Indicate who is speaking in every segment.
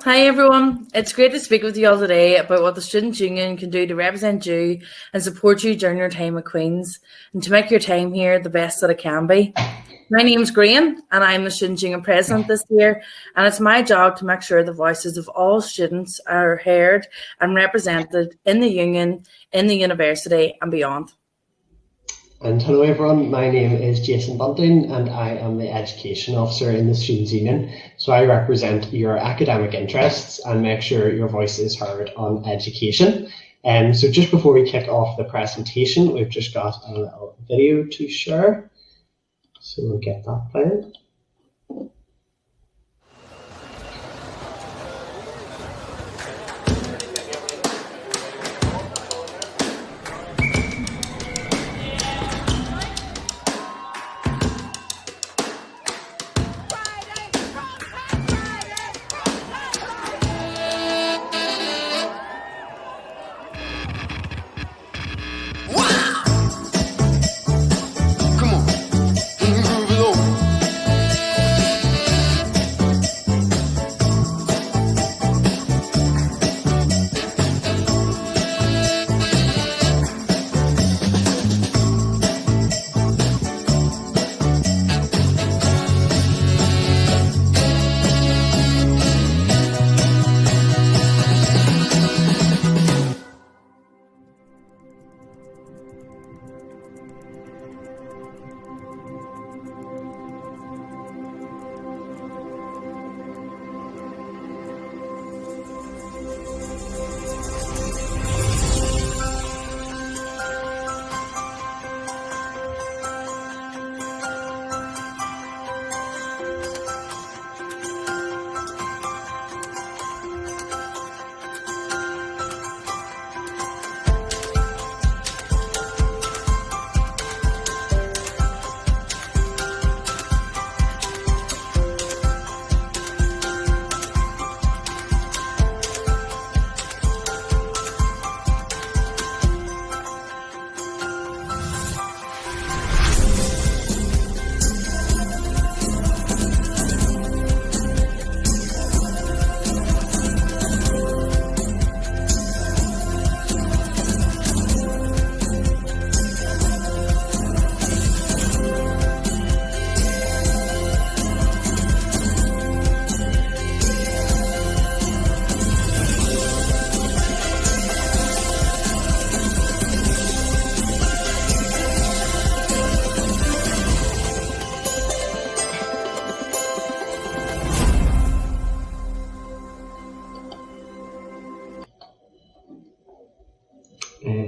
Speaker 1: Hi everyone, it's great to speak with you all today about what the Students' Union can do to represent you and support you during your time at Queen's and to make your time here the best that it can be. My name's Grian and I'm the Students' Union President this year, and it's my job to make sure the voices of all students are heard and represented in the Union, in the university and beyond.
Speaker 2: And hello everyone, my name is Jason Bunting and I am the Education Officer in the Students' Union. So I represent your academic interests and make sure your voice is heard on education. So just before we kick off the presentation, we've just got a little video to share. So we'll get that playing.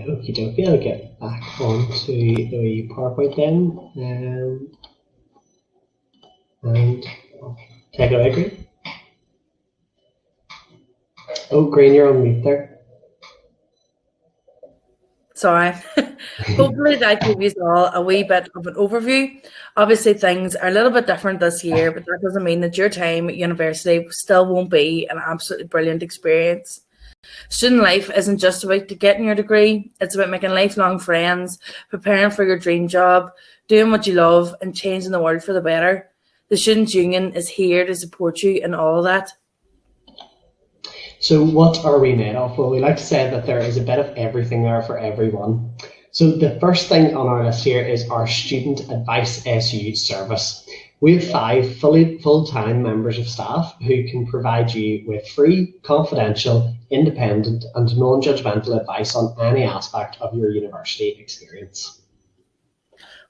Speaker 2: Okie dokie, I'll get back onto the PowerPoint then. And take it away, Grian. Oh, Grian, you're on mute there.
Speaker 1: Sorry. Hopefully that gives you all a wee bit of an overview. Obviously things are a little bit different this year, but that doesn't mean that your time at university still won't be an absolutely brilliant experience. Student life isn't just about getting your degree, it's about making lifelong friends, preparing for your dream job, doing what you love and changing the world for the better. The Students' Union is here to support you in all of that.
Speaker 2: So what are we made of? Well, we like to say that there is a bit of everything there for everyone. So the first thing on our list here is our Student Advice SU service. We have 5 full-time members of staff who can provide you with free, confidential, independent and non-judgmental advice on any aspect of your university experience.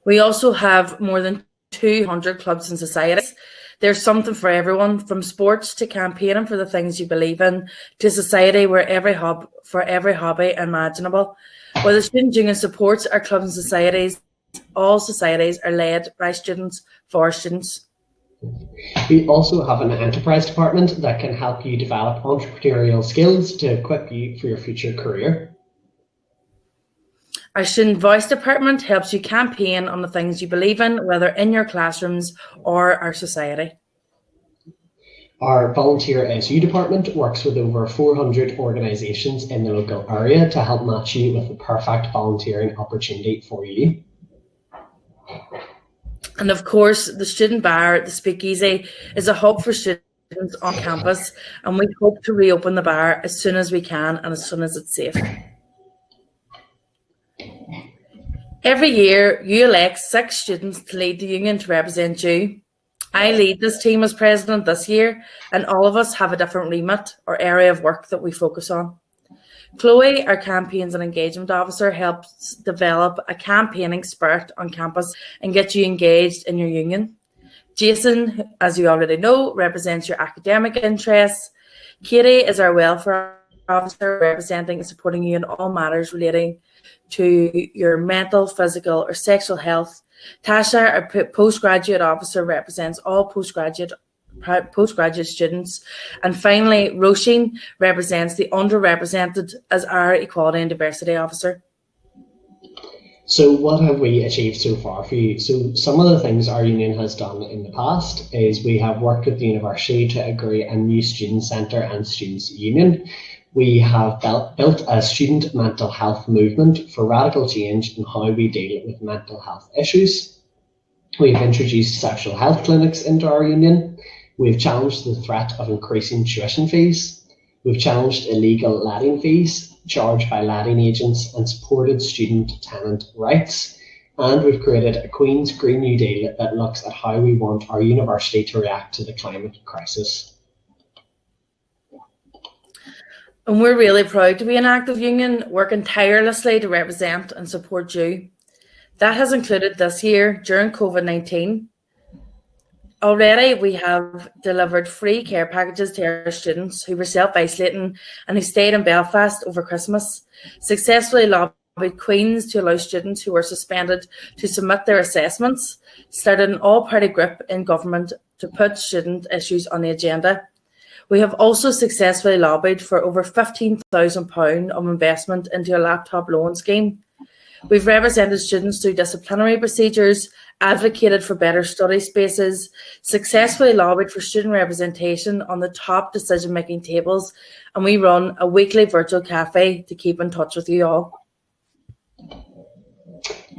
Speaker 1: We also have more than 200 clubs and societies. There's something for everyone, from sports to campaigning for the things you believe in, to society for every hobby imaginable. While the Students' Union supports our clubs and societies, all societies are led by students for students.
Speaker 2: We also have an enterprise department that can help you develop entrepreneurial skills to equip you for your future career.
Speaker 1: Our Student Voice department helps you campaign on the things you believe in, whether in your classrooms or our society.
Speaker 2: Our Volunteer SU department works with over 400 organisations in the local area to help match you with the perfect volunteering opportunity for you. And
Speaker 1: of course, the Student Bar, the Speakeasy, is a hub for students students on campus, and we hope to reopen the bar as soon as we can and as soon as it's safe. Every year, you elect 6 students to lead the union to represent you. I lead this team as president this year, and all of us have a different remit or area of work that we focus on. Chloe, our campaigns and engagement officer, helps develop a campaigning spirit on campus and get you engaged in your union. Jason, as you already know, represents your academic interests. Katie is our welfare officer, representing and supporting you in all matters relating to your mental, physical, or sexual health. Tasha, our postgraduate officer, represents all postgraduate students. And finally, Roisin represents the underrepresented as our equality and diversity officer.
Speaker 2: So what have we achieved so far for you? So some of the things our union has done in the past is we have worked with the university to agree a new student centre and students' union. We have built a student mental health movement for radical change in how we deal with mental health issues. We've introduced sexual health clinics into our union. We've challenged the threat of increasing tuition fees. We've challenged illegal letting fees charged by letting agents and supported student-tenant rights. And we've created a Queen's Green New Deal that looks at how we want our university to react to the climate crisis.
Speaker 1: And we're really proud to be an active union, working tirelessly to represent and support you. That has included this year during COVID-19. Already, we have delivered free care packages to our students who were self-isolating and who stayed in Belfast over Christmas, successfully lobbied Queen's to allow students who were suspended to submit their assessments, started an all-party group in government to put student issues on the agenda. We have also successfully lobbied for over £15,000 of investment into a laptop loan scheme. We've represented students through disciplinary procedures, advocated for better study spaces, successfully lobbied for student representation on the top decision-making tables, and we run a weekly virtual cafe to keep in touch with you all.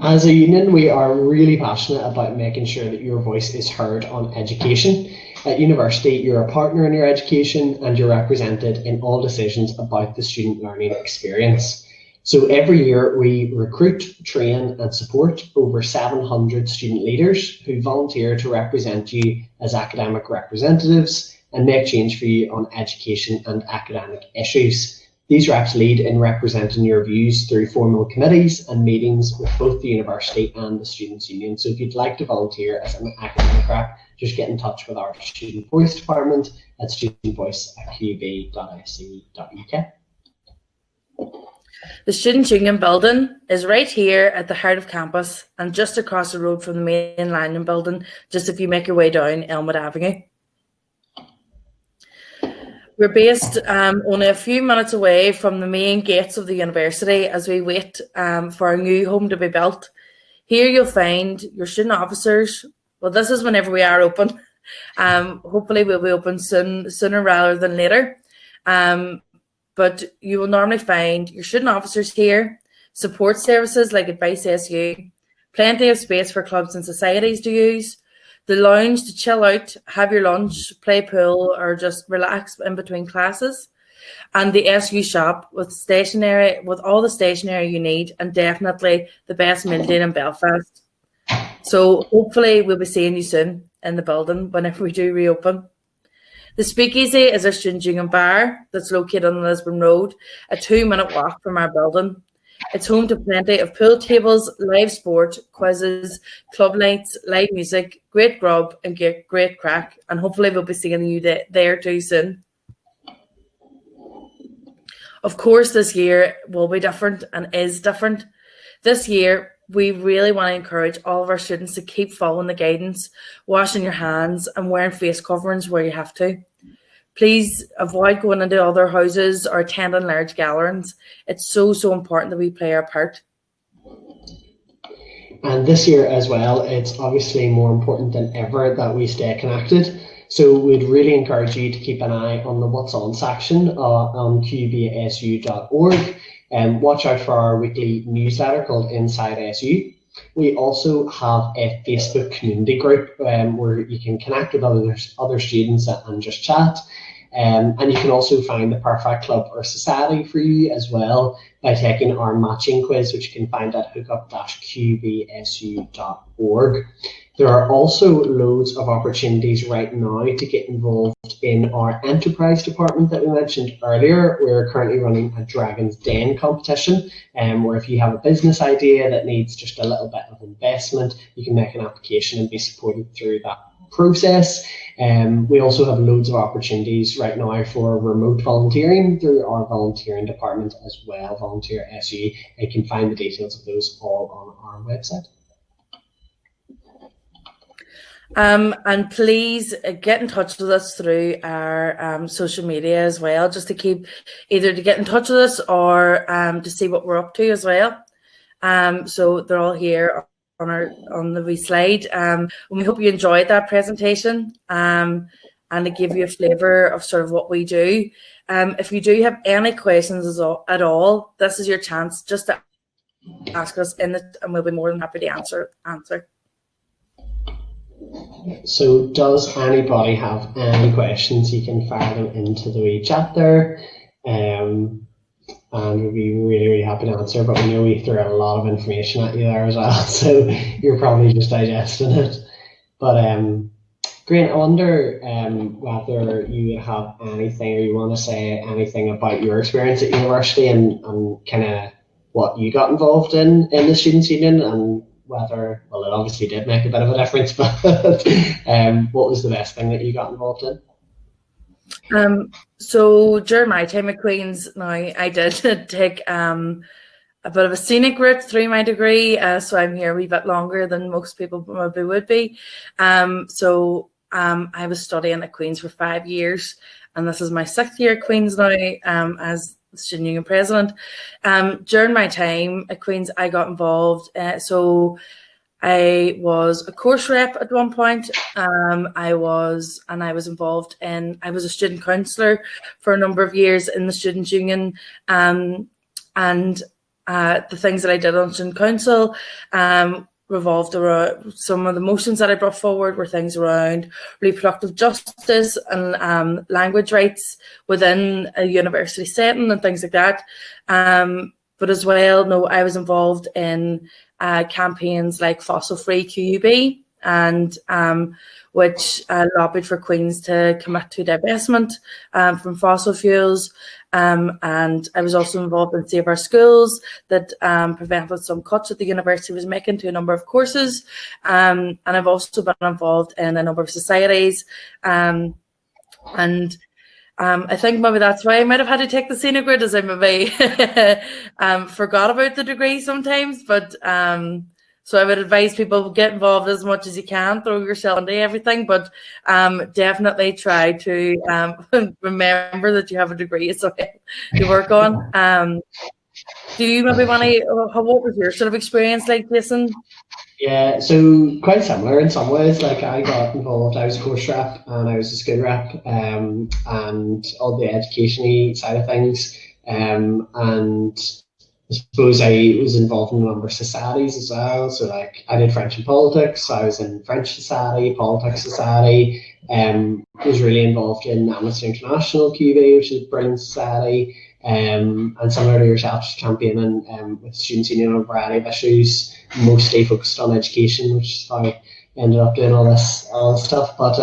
Speaker 2: As a union, we are really passionate about making sure that your voice is heard on education. At university, you're a partner in your education and you're represented in all decisions about the student learning experience. So every year we recruit, train and support over 700 student leaders who volunteer to represent you as academic representatives and make change for you on education and academic issues. These reps lead in representing your views through formal committees and meetings with both the university and the Students' Union. So if you'd like to volunteer as an academic rep, just get in touch with our Student Voice department at studentvoice@qub.ac.uk.
Speaker 1: The Students' Union building is right here at the heart of campus and just across the road from the main Lanyon building, just if you make your way down Elmwood Avenue. We're based only a few minutes away from the main gates of the university as we wait for our new home to be built. Here you'll find your student officers. Well, this is whenever we are open. Hopefully we'll be open sooner rather than later. But you will normally find your student officers here, support services like Advice SU, plenty of space for clubs and societies to use, the lounge to chill out, have your lunch, play pool, or just relax in between classes, and the SU shop with stationery, with all the stationery you need, and definitely the best meal deal in Belfast. So hopefully we'll be seeing you soon in the building whenever we do reopen. The Speakeasy is our student union bar that's located on Lisbon Road, a 2-minute walk from our building. It's home to plenty of pool tables, live sport, quizzes, club nights, live music, great grub and great crack. And hopefully we'll be seeing you there too soon. Of course, this year will be different and is different. This year, we really want to encourage all of our students to keep following the guidance, washing your hands and wearing face coverings where you have to. Please avoid going into other houses or attending large gatherings. It's so important that we play our part.
Speaker 2: And this year as well, it's obviously more important than ever that we stay connected. So we'd really encourage you to keep an eye on the What's On section on qbasu.org and watch out for our weekly newsletter called Inside SU. We also have a Facebook community group where you can connect with other students and just chat. And you can also find the perfect club or society for you as well by taking our matching quiz, which you can find at hookup-qbsu.org. There are also loads of opportunities right now to get involved in our enterprise department that we mentioned earlier. We're currently running a Dragon's Den competition, where if you have a business idea that needs just a little bit of investment, you can make an application and be supported through that process. We also have loads of opportunities right now for remote volunteering through our volunteering department as well, Volunteer SU. You can find the details of those all on our website.
Speaker 1: And please get in touch with us through our social media as well, just to keep either to get in touch with us or to see what we're up to as well. So they're all here on the wee slide. And we hope you enjoyed that presentation and to give you a flavour of sort of what we do. If you do have any questions at all, this is your chance just to ask us and we'll be more than happy to answer.
Speaker 2: So does anybody have any questions? You can fire them into the wee chat there, and we'll be really, really happy to answer, but we know we threw a lot of information at you there as well, so you're probably just digesting it. But Grian, I wonder whether you have anything or you want to say anything about your experience at university and kind of what you got involved in the Students' Union, and whether, well, it obviously did make a bit of a difference, but what was the best thing that you got involved in?
Speaker 1: So during my time at Queen's, now I did take a bit of a scenic route through my degree, so I'm here a wee bit longer than most people maybe would be. I was studying at Queen's for 5 years, and this is my 6th year at Queen's now as Student Union President. During my time at Queen's, I got involved. So I was a course rep at one point. I was involved in. I was a student councillor for a number of years in the Student Union, and the things that I did on student council revolved around some of the motions that I brought forward were things around reproductive justice and language rights within a university setting and things like that. But as well, I was involved in campaigns like Fossil Free QUB, and which lobbied for Queen's to commit to divestment from fossil fuels. And I was also involved in Save Our Schools that prevented some cuts that the university was making to a number of courses. And I've also been involved in a number of societies. I think maybe that's why I might have had to take the scenic route, as I maybe forgot about the degree sometimes. But so I would advise people get involved as much as you can, throw yourself into everything, but definitely try to remember that you have a degree as well to work on. Do you maybe want to, what was your sort of experience like, Jason?
Speaker 2: Yeah, so quite similar in some ways. Like I got involved, I was a course rep and I was a school rep, and all the education-y side of things. And I suppose I was involved in a number of societies as well. So like I did French and politics, so I was in French Society, Politics Society, was really involved in Amnesty International QUB, which is a brilliant society, and similar to yourself, just championing with Students' Union on a variety of issues, mostly focused on education, which is how I ended up doing all this stuff. But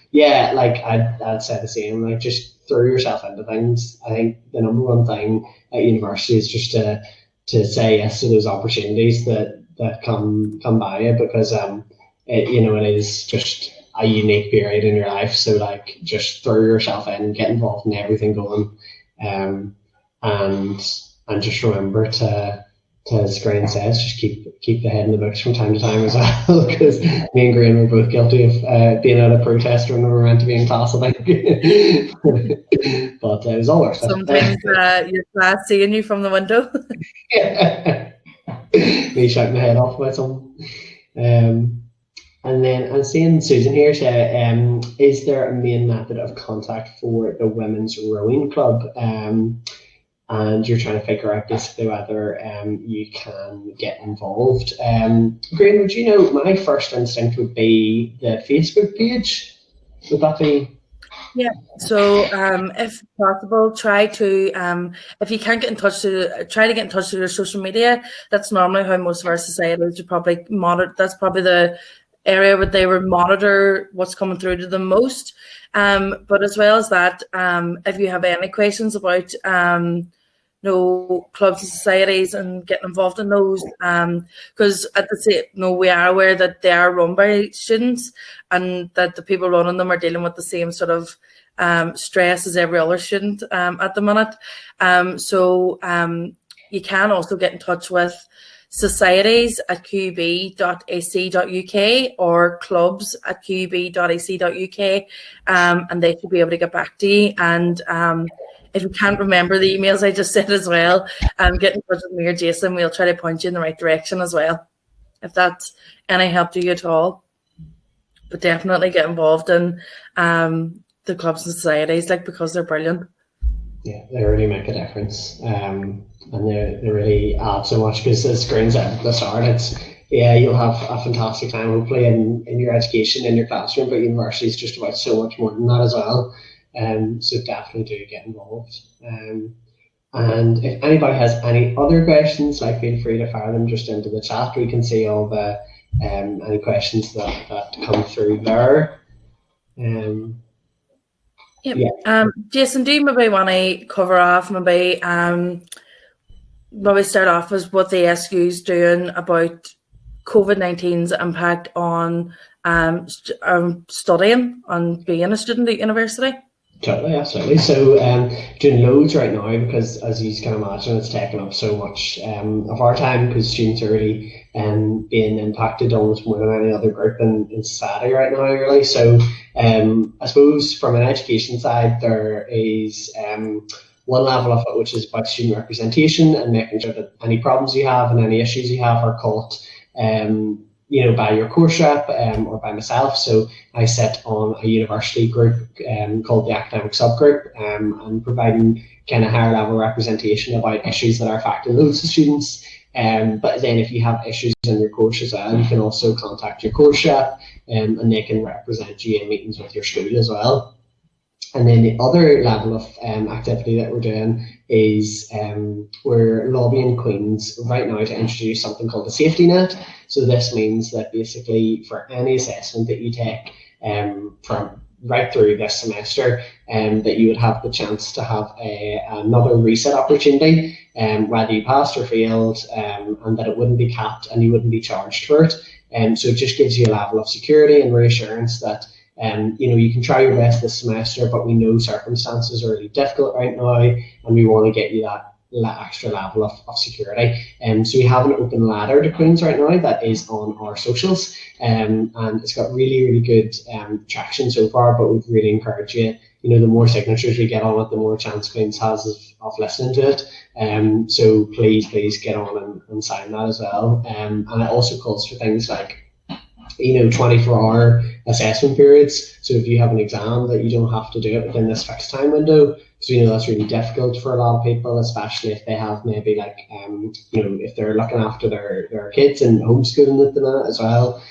Speaker 2: yeah, like I'd say the same, like just throw yourself into things. I think the number one thing at university is just to say yes to those opportunities that come by you, because it is just a unique period in your life. So like just throw yourself in, get involved in everything going, and just remember to, as Grian says, just keep the head in the books from time to time as well, because me and Grian were both guilty of being at a protest when we were meant to be in class, I think. But it was all worth it.
Speaker 1: Sometimes your class seeing you from the window.
Speaker 2: Yeah. Me shouting my head off about something. And then I'm seeing Susan here say, is there a main method of contact for the Women's Rowing Club? and you're trying to figure out basically whether you can get involved. Grian, would you know, my first instinct would be the Facebook page. Would that be?
Speaker 1: Yeah. So, if possible, try to if you can't get in touch try to get in touch with your social media. That's normally how most of our societies would probably monitor. That's probably the area where they would monitor what's coming through to them most. But as well as that, if you have any questions about clubs and societies and getting involved in those, because at the same, we are aware that they are run by students and that the people running them are dealing with the same sort of stress as every other student at the minute. So you can also get in touch with societies at qub.ac.uk or clubs at qub.ac.uk, and they should be able to get back to you. And if you can't remember the emails I just said as well, get in touch with me or Jason. We'll try to point you in the right direction as well, if that's any help to you at all. But definitely get involved in the clubs and societies, because they're brilliant.
Speaker 2: Yeah, they really make a difference. And they really add so much, because as Grian said at the start, you'll have a fantastic time hopefully in your education, in your classroom, but university is just about so much more than that as well. So definitely do get involved. And if anybody has any other questions, feel free to fire them just into the chat. We can see all the any questions that come through there.
Speaker 1: Jason, do you maybe want to cover off maybe start off with what the SU is doing about COVID-19's impact on studying, on being a student at university?
Speaker 2: Totally, absolutely. So doing loads right now, because as you can imagine, it's taken up so much of our time, because students are really being impacted almost more than any other group in society right now, really. So I suppose from an education side, there is one level of it which is about student representation and making sure that any problems you have and any issues you have are caught by your course rep or by myself. So I sit on a university group called the academic subgroup, and providing kind of higher level representation about issues that are affecting loads of students. But then if you have issues in your course as well, you can also contact your course rep, and they can represent you in meetings with your school as well. And then the other level of activity that we're doing is we're lobbying Queen's right now to introduce something called a safety net. So this means that basically for any assessment that you take from right through this semester, that you would have the chance to have another reset opportunity, whether you passed or failed, and that it wouldn't be capped and you wouldn't be charged for it. So it just gives you a level of security and reassurance that you can try your best this semester, but we know circumstances are really difficult right now, and we want to get you that extra level of security. So we have an open ladder to Queen's right now that is on our socials, and it's got really, really good traction so far, but we'd really encourage you, the more signatures we get on it, the more chance Queen's has of listening to it. So please get on and sign that as well. And it also calls for things like 24-hour assessment periods. So if you have an exam, that you don't have to do it within this fixed time window. So that's really difficult for a lot of people, especially if they have maybe if they're looking after their kids and homeschooling at the minute as well.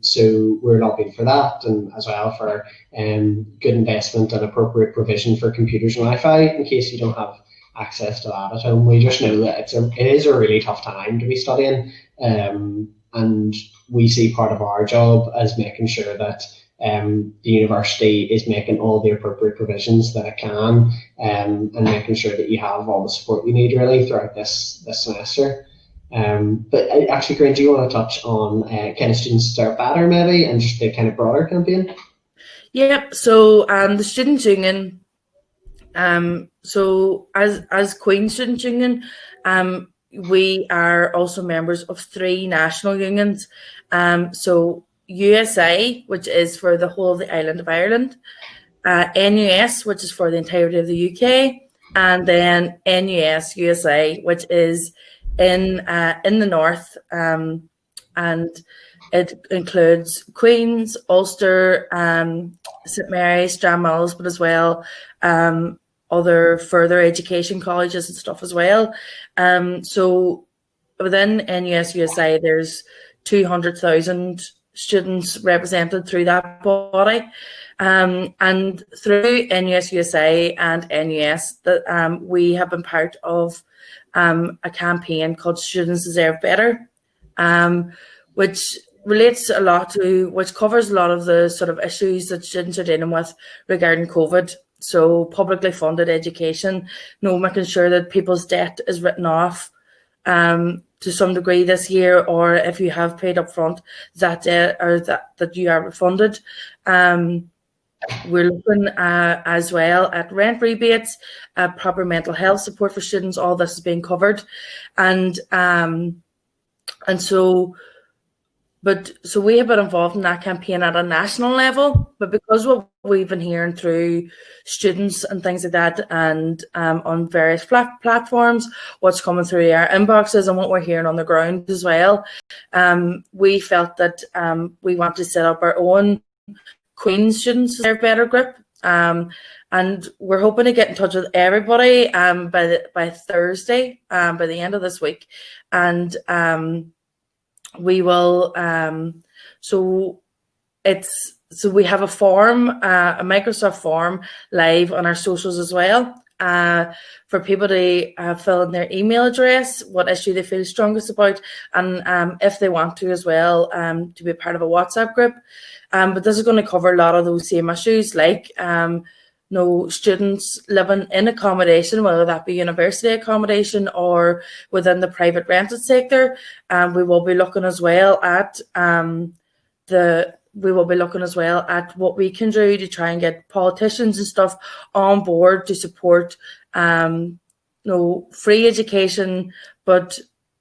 Speaker 2: So we're lobbying for that, and as well for good investment and appropriate provision for computers and Wi-Fi in case you don't have access to that at home. We just know that it is a really tough time to be studying, and we see part of our job as making sure that the university is making all the appropriate provisions that it can, and making sure that you have all the support you need really throughout this semester. But actually, Grian, do you want to touch on kind of Students Start Better maybe, and just the kind of broader campaign?
Speaker 1: Yeah, so the Students' Union, so as Queen Students' Union, we are also members of 3 national unions. So USA, which is for the whole of the island of Ireland, NUS, which is for the entirety of the UK, and then NUS USA, which is in the north, and it includes Queen's, Ulster, St Mary's, Stranmillis, but as well other further education colleges and stuff as well. So within NUS-USA, there's 200,000 students represented through that body. And through NUS-USA and NUS, we have been part of a campaign called Students Deserve Better, which relates a lot to, which covers a lot of the sort of issues that students are dealing with regarding COVID. So publicly funded education, making sure that people's debt is written off to some degree this year, or if you have paid up front, that debt or that you are refunded. We're looking as well at rent rebates, proper mental health support for students. All this is being covered, and so we have been involved in that campaign at a national level, but because what we've been hearing through students and things like that, and on various platforms, what's coming through our inboxes and what we're hearing on the ground as well, we felt that we want to set up our own Queen Students Deserve Better group, and we're hoping to get in touch with everybody by Thursday, by the end of this week, and we will. So we have a form, a Microsoft form, live on our socials as well, for people to fill in their email address, what issue they feel strongest about, and if they want to as well, to be part of a WhatsApp group. But this is going to cover a lot of those same issues, like students living in accommodation, whether that be university accommodation or within the private rented sector. We will be looking as well at what we can do to try and get politicians and stuff on board to support free education, but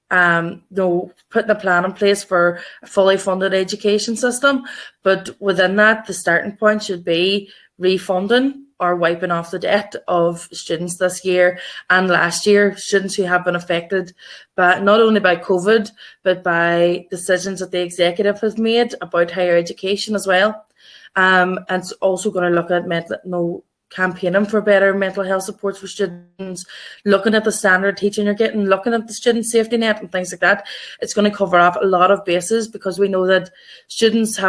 Speaker 1: putting a plan in place for a fully funded education system. But within that, the starting point should be refunding or wiping off the debt of students this year and last year, students who have been affected not only by COVID, but by decisions that the executive has made about higher education as well. And it's also going to look at campaigning for better mental health supports for students, looking at the standard teaching you're getting, looking at the student safety net and things like that. It's going to cover up a lot of bases, because we know that students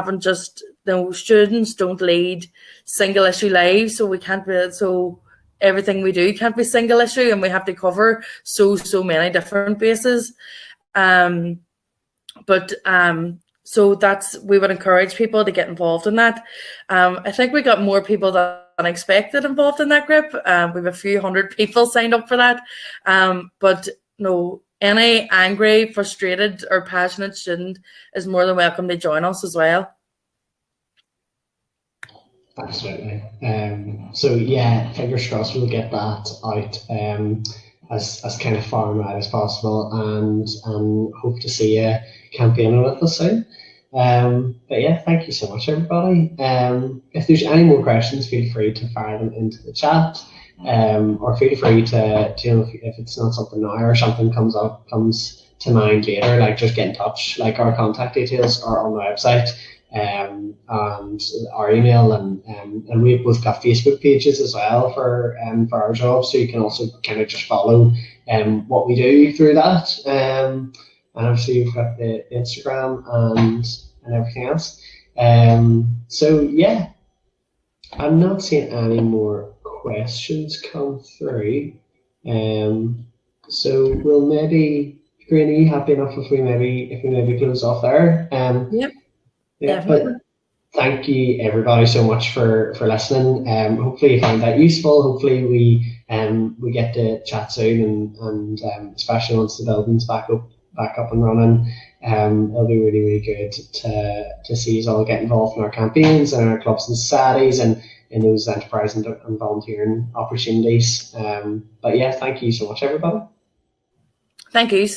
Speaker 1: students don't lead single issue lives, so we can't be, so everything we do can't be single issue, and we have to cover so many different bases. So we would encourage people to get involved in that. I think we got more people than expected involved in that group. We have a few hundred people signed up for that. But any angry, frustrated or passionate student is more than welcome to join us as well.
Speaker 2: Absolutely. So yeah, fingers crossed we'll get that out as kind of far and wide as possible, and hope to see you campaigning with us soon. But yeah, thank you so much, everybody. If there's any more questions, feel free to fire them into the chat, or feel free to if it's not something now or something comes to mind later, like just get in touch. Like, our contact details are on the website, and our email, and we've both got Facebook pages as well for our jobs, so you can also kind of just follow what we do through that. And obviously you've got the Instagram and everything else. So yeah, I'm not seeing any more questions come through. So we'll maybe, Grian, are you happy enough if we maybe close off there?
Speaker 1: Yep.
Speaker 2: Yeah, but thank you everybody so much for listening. Hopefully you found that useful. Hopefully we get to chat soon, and especially once the building's back up and running, it'll be really, really good to see us all get involved in our campaigns and our clubs and societies and in those enterprise and volunteering opportunities. But yeah, thank you so much, everybody.
Speaker 1: Thank you.